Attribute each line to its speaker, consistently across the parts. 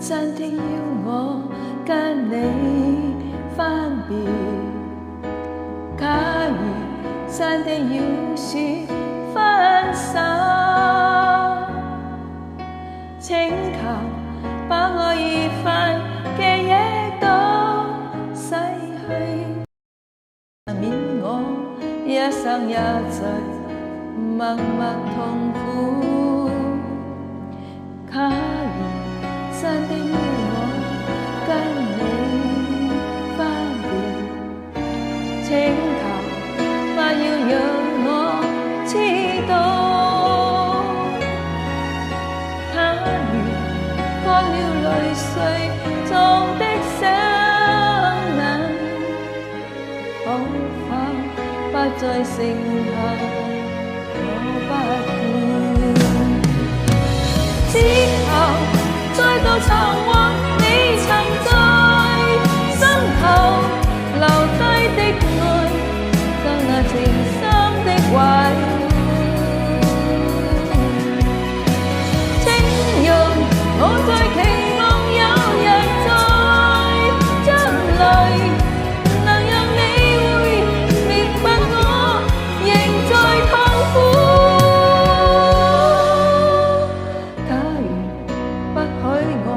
Speaker 1: 真的要我跟你分別。假如真的要說分手，請求把我已快記憶都洗去，免我一生一世默默痛苦。假如真的要我跟你分別，請求不要讓我知道。假如乾了淚水中的傷痕，可否不再剩下我不管？之後再度重溫你曾在心頭留低的愛，跟那情深的懷請讓我再期望有日再將淚，能讓你會明白我仍在痛苦。假如不許我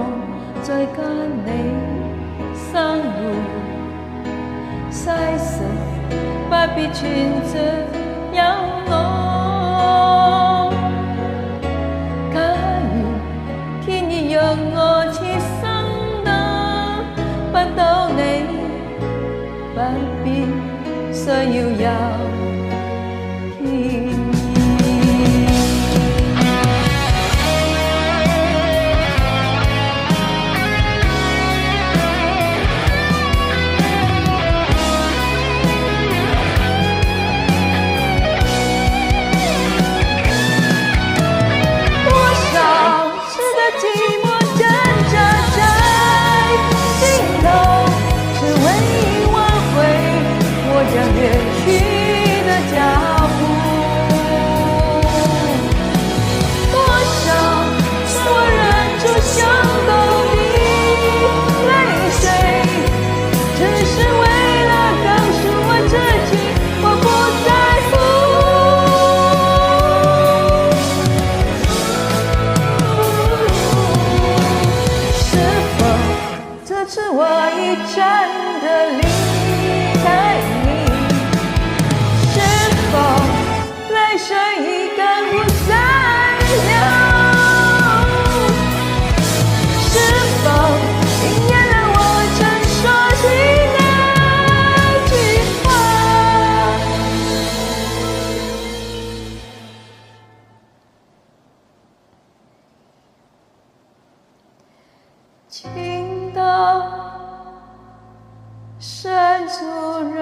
Speaker 1: 再跟你生活，世上不必存着有我。假如天意讓我此生得不到你，不必需要有天意。我已真的離開你，是否淚水已乾不再流？是否應該讓我曾說起那句話？情到深處人